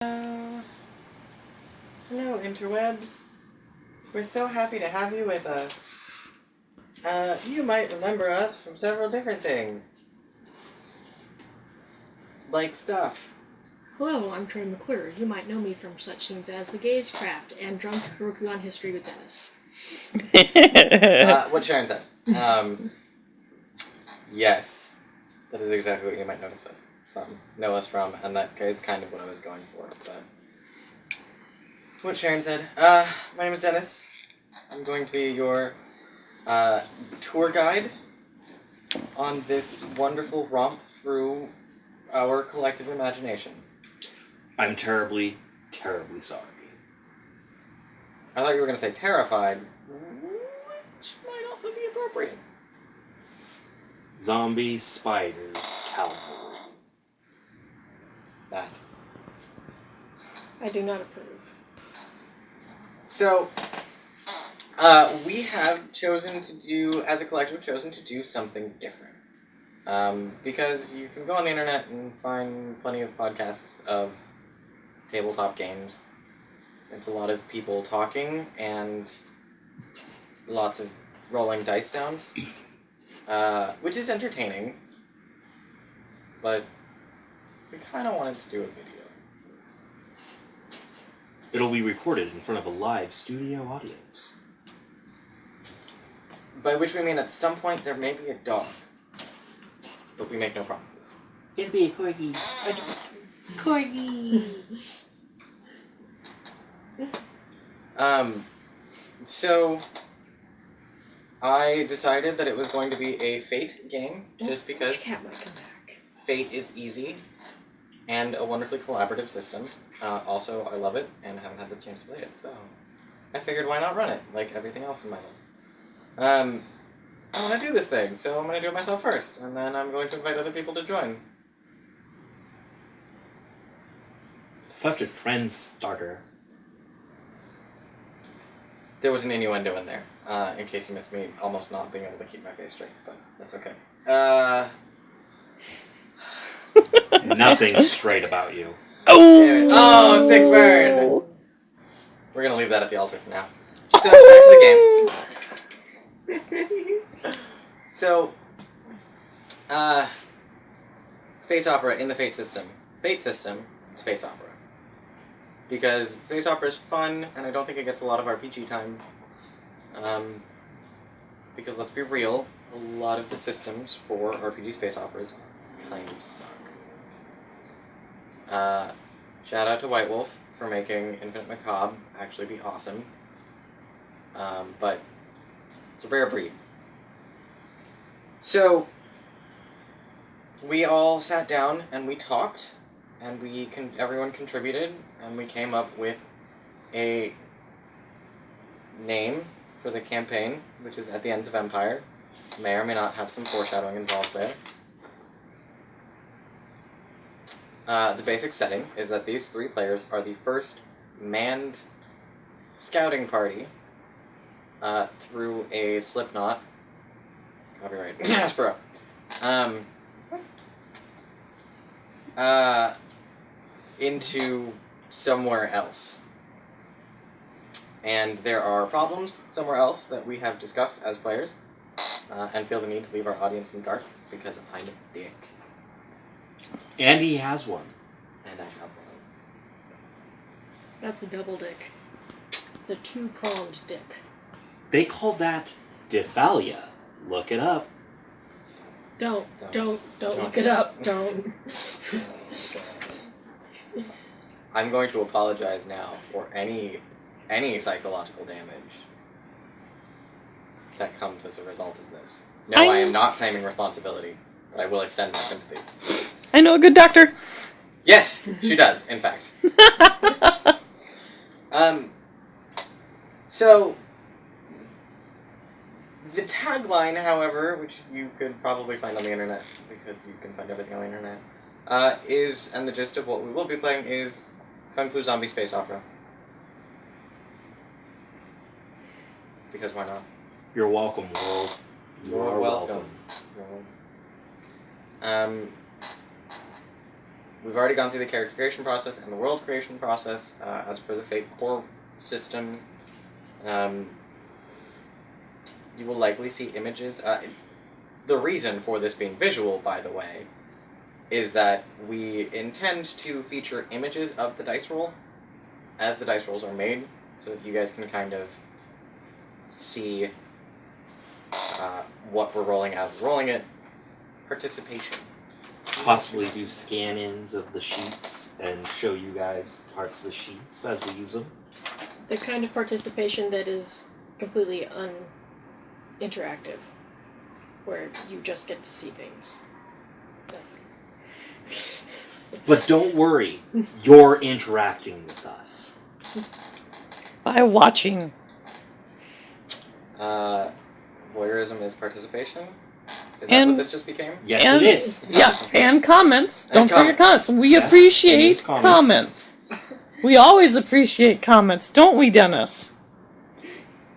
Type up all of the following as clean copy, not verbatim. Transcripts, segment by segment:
Hello, interwebs. We're so happy to have you with us. You might remember us from several different things. Like stuff. Hello, I'm Troy McClure. You might know me from such things as The Gaze Craft and Drunk Rokugan History with Dennis. What Sharon said. Yes. That is exactly what you might know us from, and that is kind of what I was going for, but... What Sharon said. My name is Dennis. I'm going to be your tour guide on this wonderful romp through our collective imagination. I'm terribly, terribly sorry. I thought you were going to say terrified, which might also be appropriate. Zombie spiders, cavalry. That. I do not approve. So, we have chosen to do, as a collective, something different. Because you can go on the internet and find plenty of podcasts of tabletop games. It's a lot of people talking and lots of rolling dice sounds, which is entertaining, but we kind of wanted to do a video. It'll be recorded in front of a live studio audience. By which we mean at some point there may be a dog, but we make no promises. It'll be a corgi. Corgi! So I decided that it was going to be a Fate game, just because Which cat might come back? Fate is easy and a wonderfully collaborative system. Also, I love it and haven't had the chance to play it, so I figured why not run it, like everything else in my life. I want to do this thing, so I'm going to do it myself first, and then I'm going to invite other people to join. Such a trend starter. There was an innuendo in there, in case you missed me almost not being able to keep my face straight, but that's okay. Nothing straight about you. Oh, sick burn! We're going to leave that at the altar for now. So, back to the game. So, space opera in the Fate system. Fate system, space opera. Because space opera is fun, and I don't think it gets a lot of RPG time. Because let's be real, a lot of the systems for RPG space operas kind of suck. Shout out to White Wolf for making Infinite Macabre actually be awesome. But it's a rare breed. So, we all sat down and we talked, and everyone contributed, and we came up with a name for the campaign, which is At the Ends of Empire. May or may not have some foreshadowing involved there. The basic setting is that these three players are the first manned scouting party through a Slipknot, copyright, Aspero, into somewhere else. And there are problems somewhere else that we have discussed as players, and feel the need to leave our audience in the dark because I'm a dick. And he has one. And I have one. That's a double dick. It's a two-pronged dick. They call that Defalia. Look it up. Don't look it up. Don't. I'm going to apologize now for any psychological damage that comes as a result of this. No, I am not claiming responsibility, but I will extend my sympathies. I know a good doctor. Yes, she does, in fact. So, the tagline, however, which you could probably find on the internet, because you can find everything on the internet, and the gist of what we will be playing is Kung Fu Zombie Space Opera. Because why not? You're welcome, world. You're welcome. we've already gone through the character creation process and the world creation process as per the Fate core system. You will likely see images. The reason for this being visual, by the way, is that we intend to feature images of the dice roll as the dice rolls are made, so that you guys can kind of see what we're rolling as we're rolling it. Participation. Possibly do scan-ins of the sheets and show you guys parts of the sheets as we use them. The kind of participation that is completely uninteractive, where you just get to see things. That's. But don't worry, you're interacting with us. By watching. Voyeurism is participation? Is that And- what this just became? Yes, And- it is. Yeah, and comments. And Don't forget comments. We Yes, appreciate and comments. comments. We always appreciate comments, don't we, Dennis?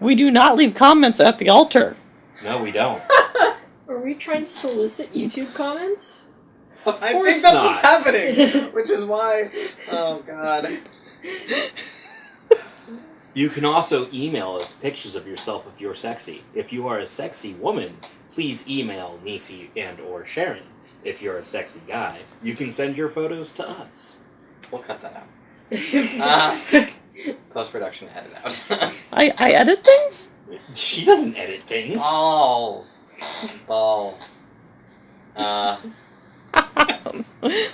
We do not leave comments at the altar. No, we don't. Are we trying to solicit YouTube comments? Of I course think that's not. what's happening, which is why. Oh God. You can also email us pictures of yourself if you're sexy. If you are a sexy woman, please email Nisi and or Sharon. If you're a sexy guy, you can send your photos to us. We'll cut that out. Post production, edit out. I edit things? She doesn't edit things. Balls.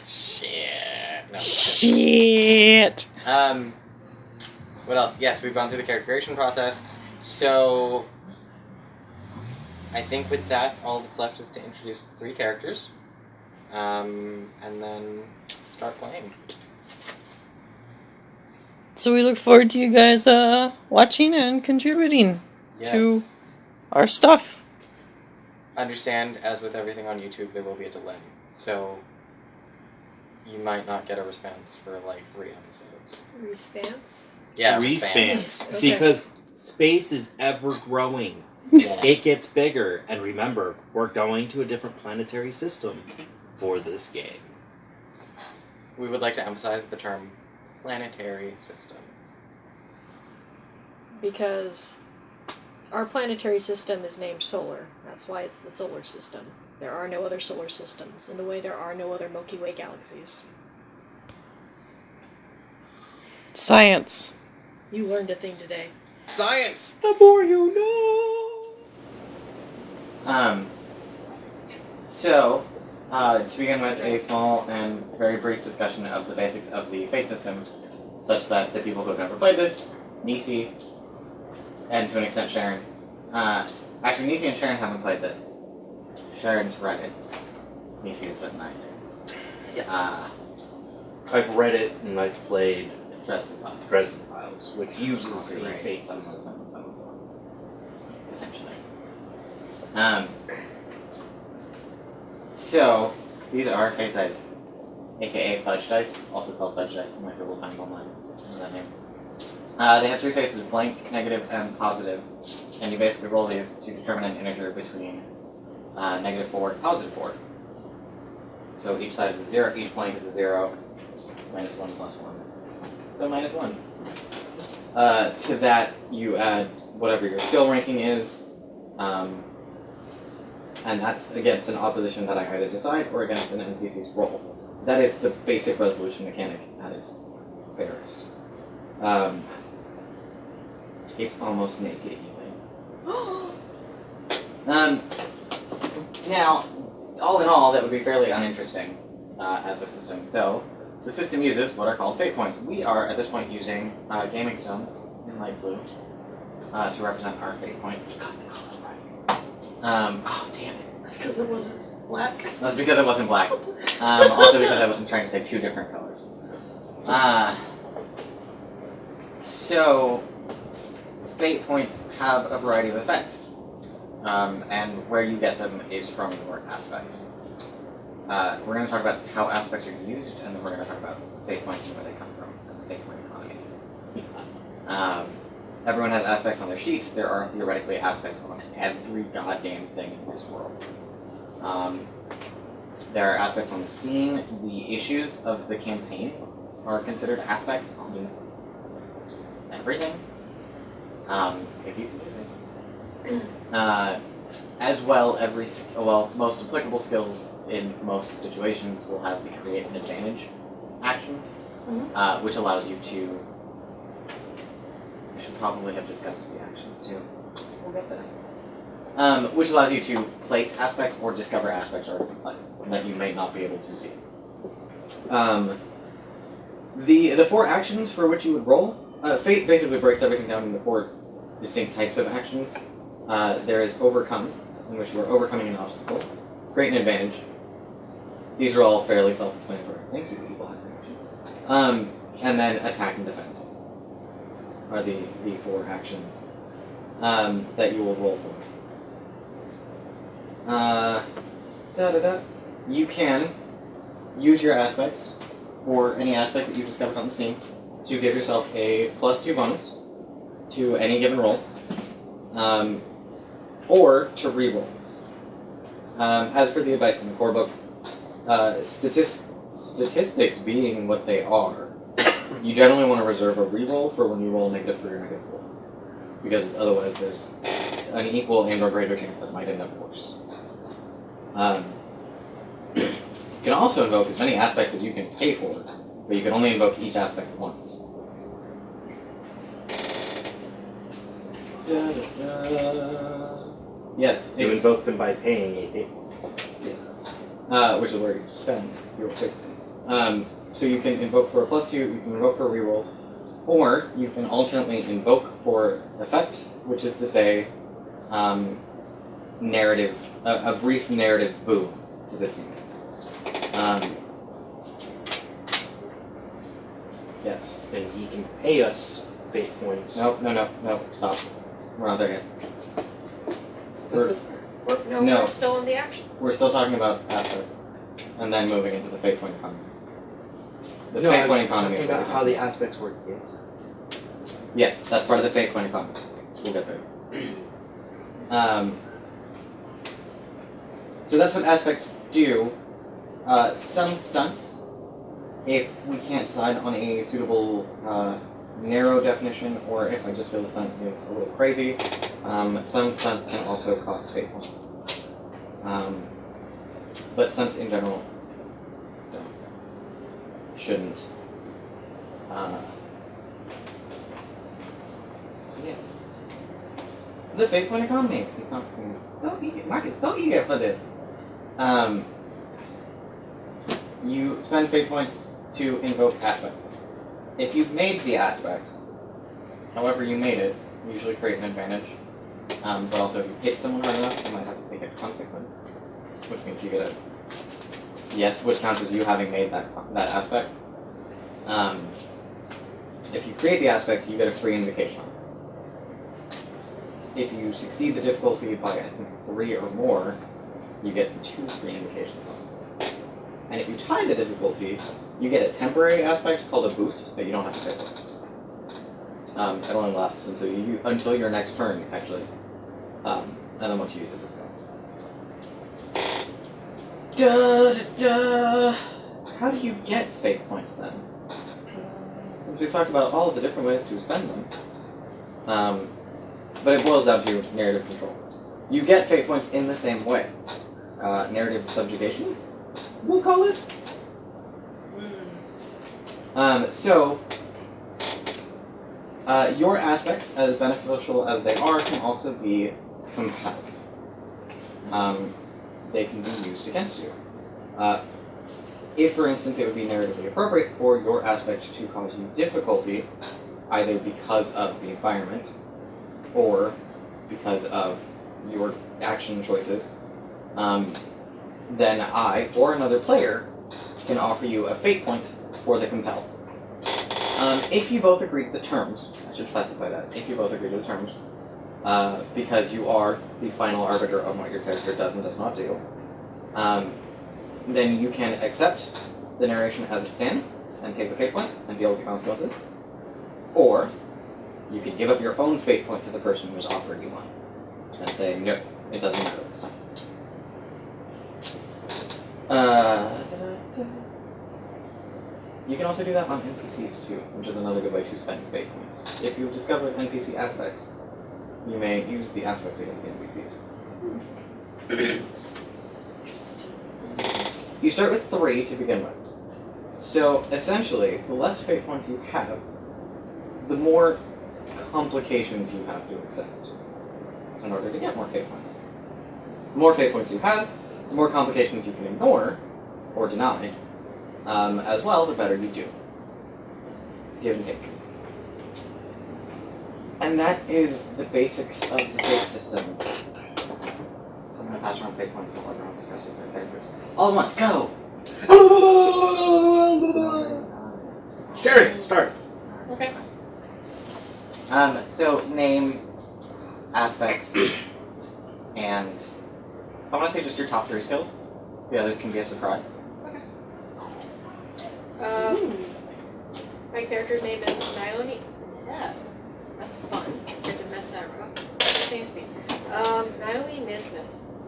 Shit. No. Shit. What else? Yes, we've gone through the character creation process. So, I think with that, all that's left is to introduce the 3 characters, and then start playing. So we look forward to you guys watching and contributing Yes. to our stuff. Understand, as with everything on YouTube, there will be a delay. So, you might not get a response for like 3 episodes. Response? Yeah, Respans. Okay. Because space is ever growing. Yeah. It gets bigger. And remember, we're going to a different planetary system for this game. We would like to emphasize the term planetary system. Because our planetary system is named solar. That's why it's the solar system. There are no other solar systems, in the way there are no other Milky Way galaxies. Science. You learned a thing today. Science! The more you know. To begin with, a small and very brief discussion of the basics of the Fate system, such that the people who have never played this, Nisi, and to an extent Sharon, actually Nisi and Sharon haven't played this. Sharon's read it. Nisi has done that. Yes. I've read it and I've played Dresden Files. Dresden Files, which uses the Right, Fate some, system. Potentially. So, these are Fate dice, aka Fudge dice, also called Fudge dice. You might be able to find them online. Know that name. They have 3 faces: blank, negative, and positive. And you basically roll these to determine an integer between -4 and +4. So each side is a 0, each blank is a 0, -1 plus 1. So -1. To that, you add whatever your skill ranking is, and that's against an opposition that I either decide or against an NPC's roll. That is the basic resolution mechanic at its barest. It's almost naked even. Now, all in all, that would be fairly uninteresting as a system. So, the system uses what are called fate points. We are, at this point, using gaming stones in light blue to represent our fate points. Oh, damn it. That's because it wasn't black. That's because it wasn't black. Also because I wasn't trying to say 2 different colors. So, fate points have a variety of effects. And where you get them is from your aspects. We're going to talk about how aspects are used, and then we're going to talk about fate points and where they come from, and the fate point economy. Everyone has aspects on their sheets. There are theoretically aspects on every goddamn thing in this world. there are aspects on the scene. The issues of the campaign are considered aspects on everything. If you can use it. As well, most applicable skills in most situations will have the create an advantage action, which allows you to. I should probably have discussed the actions too. We'll get there. Which allows you to place aspects or discover aspects already in play that you may not be able to see. The 4 actions for which you would roll, Fate basically breaks everything down into 4 distinct types of actions. There is Overcome, in which you are overcoming an obstacle. Create an advantage. These are all fairly self-explanatory. Thank you, people have actions. And then Attack and Defend are the 4 actions that you will roll for. You can use your aspects, or any aspect that you discovered on the scene, to give yourself a +2 bonus to any given roll, or to reroll. As for the advice in the core book, statistics being what they are, you generally want to reserve a reroll for when you roll -3 or -4, because otherwise there's an equal and/or greater chance that it might end up worse. You can also invoke as many aspects as you can pay for, but you can only invoke each aspect once. Yes. You invoke them by paying a fate. Yes. Which is where you spend your fate points. So you can invoke for a +2, you can invoke for a reroll, or you can alternately invoke for effect, which is to say, narrative, a brief narrative boom to the scene. Yes. And he can pay us fate points. No, stop. We're not there yet. No, No. we're still in the actions. We're still talking about aspects, and then moving into the fate point economy. The No, fate I'm point economy talking is about what how we the have. aspects work against us. Yes, that's part of the fate point economy. We'll get there. So that's what aspects do. Some stunts, if we can't decide on a suitable narrow definition, or if I just feel the stunt is a little crazy, some stunts can also cost fate points. But stunts in general shouldn't. Yes. The fate point economy is something so easy. Market so eager for this. You spend fate points to invoke aspects. If you've made the aspect, however you made it, you usually create an advantage. But also, if you hit someone hard enough, you might have to take a consequence, which means you get a yes, which counts as you having made that aspect. If you create the aspect, you get a free invocation. If you succeed the difficulty by, I think, 3 or more, you get 2 free invocations on it. And if you tie the difficulty, you get a temporary aspect called a boost that you don't have to pay for. It only lasts until your next turn, actually. And then once you use it, it's gone. How do you get fate points then? Because we've talked about all of the different ways to spend them. But it boils down to narrative control. You get fate points in the same way. Narrative subjugation, we'll call it. Your aspects, as beneficial as they are, can also be compelled. They can be used against you. If, for instance, it would be narratively appropriate for your aspect to cause you difficulty, either because of the environment or because of your action choices, then I, or another player, can offer you a fate point for the compel. If you both agree to the terms, I should specify that, if you both agree to the terms, because you are the final arbiter of what your character does and does not do, then you can accept the narration as it stands and take the fate point and deal with the consequences, or you can give up your own fate point to the person who's offered you one and say, no, it doesn't matter this time. You can also do that on NPCs too, which is another good way to spend fate points. If you've discovered NPC aspects, you may use the aspects against the NPCs. You start with 3 to begin with. So essentially, the less fate points you have, the more complications you have to accept in order to get more fate points. The more fate points you have, the more complications you can ignore or deny. As well, the better you do. Give and take. And that is the basics of the fate system. So I'm going to pass around fate points while everyone discusses their characters. All at once, go! Sherry, start. Okay. So name, aspects, and I want to say just your top 3 skills. The others can be a surprise. My character's name is Naomi. Yeah, that's fun. Get to mess that up. Thanks, me. Naomi Nisbet.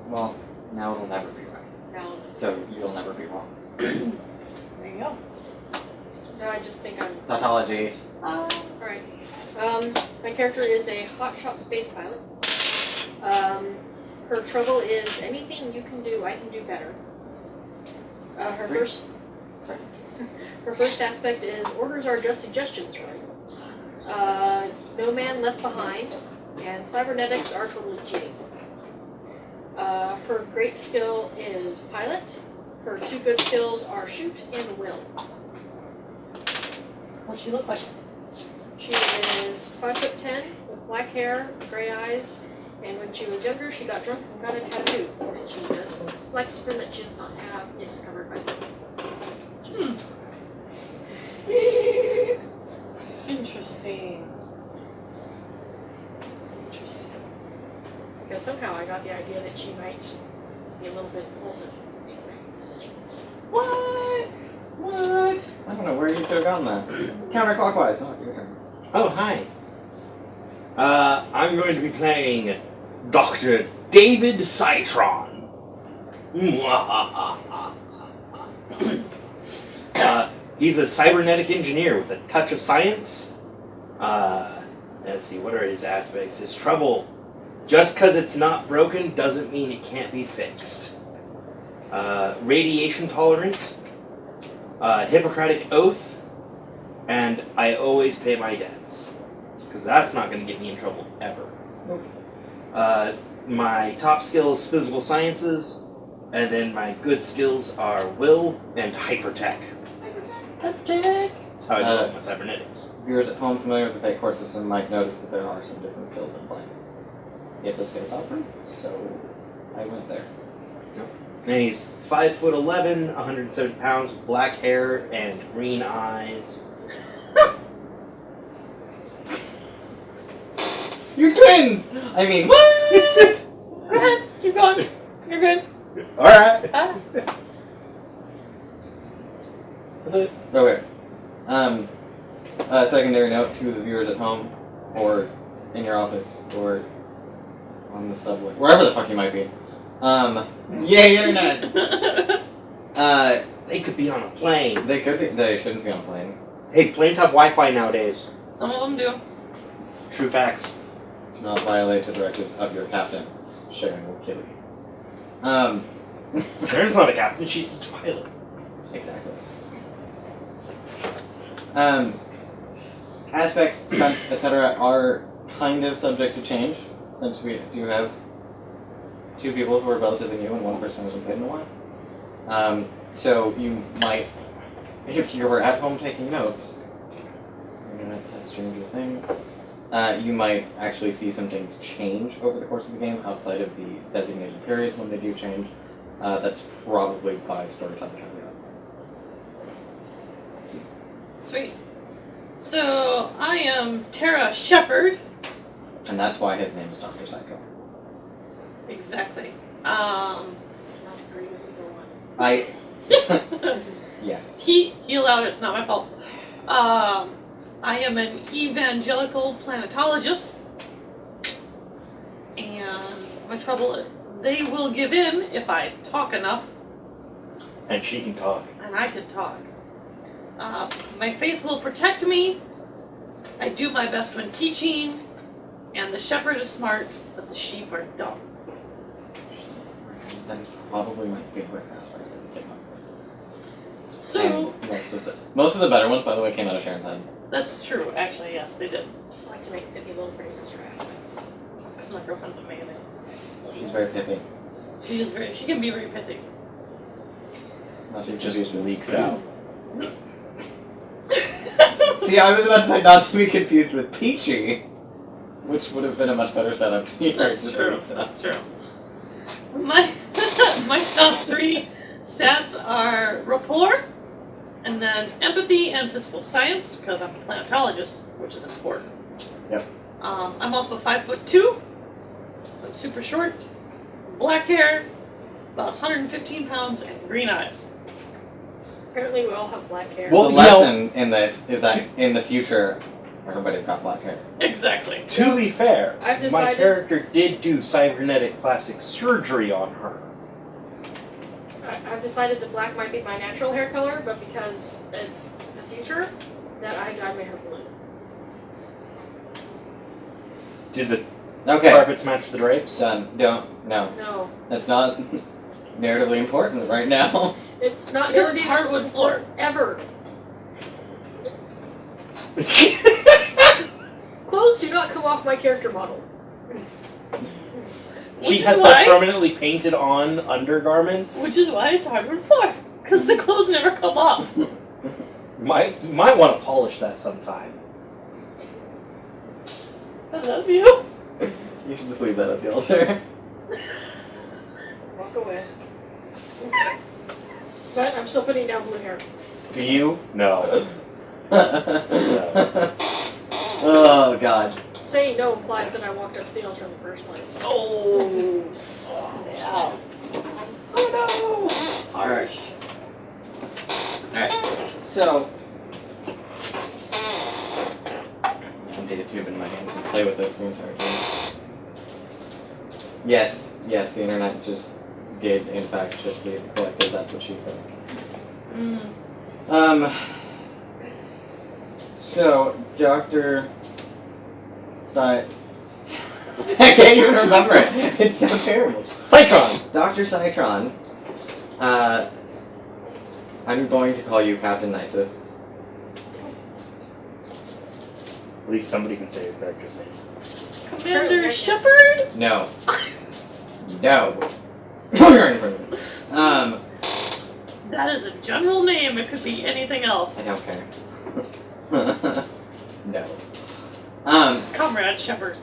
Well, now it'll never be right. No. So you'll never be wrong. There you go. No, I just think I'm. Tautology. Alright. My character is a hotshot space pilot. Her trouble is anything you can do, I can do better. Her first aspect is orders are just suggestions, right? No man left behind, and cybernetics are totally cheating. Her great skill is pilot. Her 2 good skills are shoot and will. What's she look like? She is 5'10" with black hair, gray eyes, and when she was younger, she got drunk and got a tattoo that she does flex for that she does not have. It is covered by the Interesting. Interesting. Because somehow I got the idea that she might be a little bit impulsive in making decisions. What? What? I don't know where you could have gone that. Counterclockwise. Oh, your turn. Oh, hi. I'm going to be playing Dr. David Citron. He's a cybernetic engineer with a touch of science. Let's see, what are his aspects? His trouble. Just because it's not broken doesn't mean it can't be fixed. Radiation tolerant. Hippocratic oath. And I always pay my debts. Because that's not going to get me in trouble, ever. My top skill is physical sciences. And then my good skills are will and hypertech. That's how I develop my cybernetics. Viewers at home familiar with the Fate Court system might notice that there are some different skills in play. It's a space opera, so I went there. And he's 5'11", 170 pounds, with black hair and green eyes. You're twins! I mean, what? Go ahead, keep going. You're good. Alright. Okay. Secondary note to the viewers at home, or in your office, or on the subway, wherever the fuck you might be. Yay, internet! They could be on a plane. They could be. They shouldn't be on a plane. Hey, planes have Wi-Fi nowadays. Some of them do. True facts. Do not violate the directives of your captain. Sharon will kill you. Sharon's not a captain, she's just a pilot. Exactly. Aspects, stunts, etc. are kind of subject to change, since we do have 2 people who are relatively new and 1 person who hasn't played in a while. So you might, if you were at home taking notes, that's Stranger Things, you might actually see some things change over the course of the game outside of the designated periods when they do change. That's probably by storytelling caveat. Sweet. So, I am Tara Shepard. And that's why his name is Dr. Psycho. Exactly. Not agree with either one. Yes. He allowed it, it's not my fault. I am an evangelical planetologist. And my trouble, they will give in if I talk enough. And she can talk. And I can talk. My faith will protect me. I do my best when teaching. And the shepherd is smart, but the sheep are dumb. That is probably my favorite aspect of the game. So, And most of the better ones, by the way, came out of Sharon's head. that's true. Actually, yes, they did. I like to make pithy little phrases for aspects. Because my girlfriend's amazing. She's very pithy. She can be very pithy. Not to be It just confused with- leaks out. See, I was about to say not to be confused with Peachy, which would have been a much better setup. That's true. That's true. My my top 3 stats are rapport, and then empathy and physical science, because I'm a planetologist, which is important. Yep. I'm also 5'2", so I'm super short, black hair, about 115 pounds, and green eyes. Apparently we all have black hair. Well, the you lesson in this is that in the future, everybody's got black hair. Exactly. To be fair, I've my decided- character did do cybernetic plastic surgery on her. I've decided that black might be my natural hair color, but because it's the future, that I dyed my hair blue. Did the Okay, carpets match the drapes? done. No, No, that's not narratively important right now. it's not Because it's never hardwood floor. ever. Clothes do not come off my character model. She Which has is the why- permanently painted on undergarments. Which is why it's hardwood floor, because the clothes never come off. You might want to polish that sometime. I love you. You should just leave that at the altar. Walk away. But I'm still putting down blue hair. Do you? No. Oh God. Saying no implies that I walked up to the altar in the first place. Oh, snap. Oh no! All right. So. Some data tube in my hands and play with this the entire time. Yes, the internet just did in fact just be collected. That's what she said. So, Dr. I can't even remember it. It's so terrible. Cytron! Dr. Citron, I'm going to call you Captain Nysa. At least somebody can say your character's name. Commander Shepard? No. No. You're in front of me. That is a general name. It could be anything I else. don't care. No. Comrade Shepard.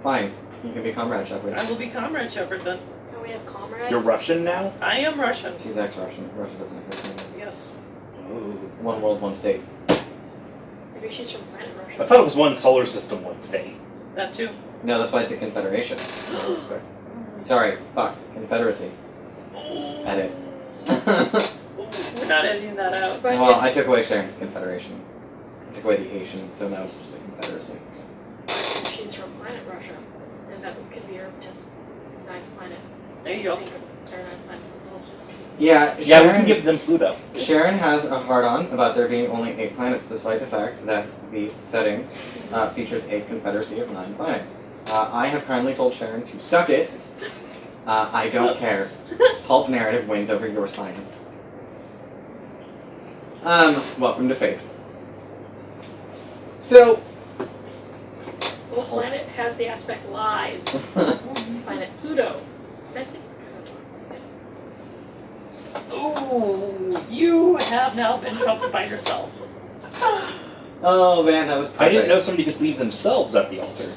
Fine. You can be Comrade Shepard. I will be Comrade Shepard then. So we have comrade. You're Russian now? I am Russian. She's ex-Russian. Russia doesn't exist anymore. Yes. Ooh. One world, one state. Maybe she's from planet I Russia. thought it was one solar system, one state. That too. No, that's why it's a confederation. Sorry. Fuck. Confederacy. Edit. We're not editing that out. But Well, if- I took away Sharon's confederation. I took away the Haitian, so now it's just a confederacy. if she's from planet Russia, and that could be her 9th planet. There you go. Think of her 9th planet. It's all just Yeah, Yeah, we Sharon, can give them Pluto. Sharon has a hard-on about there being only 8 planets, despite the fact that the setting features a confederacy of 9 planets. I have kindly told Sharon to suck it. I don't care. Pulp narrative wins over your science. Welcome to Faith. So, What planet has the aspect lives? Planet Pluto. Did I say? Ooh, you have now been trumped by yourself. oh man, that was I didn't know perfect. somebody could leave themselves at the altar.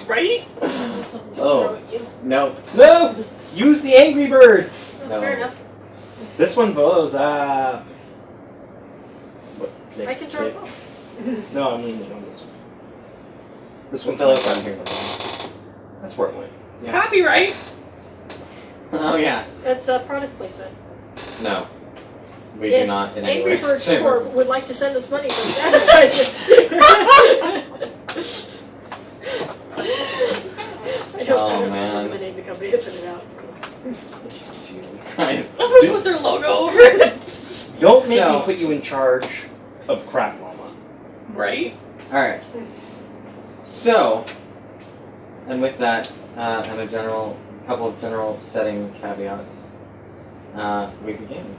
Right? Oh. No. No! Use the Angry Birds! No. Fair enough. This one blows up. What? I can turn it off. No, I'm leaning on this one. This What one's fell my out down friend. here? That's where it went. Yeah. Copyright. Oh yeah. It's a product placement. No. We do If not in any Angry way. Birds shape, or Corp would like to send us money for these advertisements. I don't Oh, know man. the name of the company to put it out. So. Jesus Christ. What was I'll put you in charge of Craft Mama. Right? Alright. So, and with that, and a couple of general setting caveats, we begin.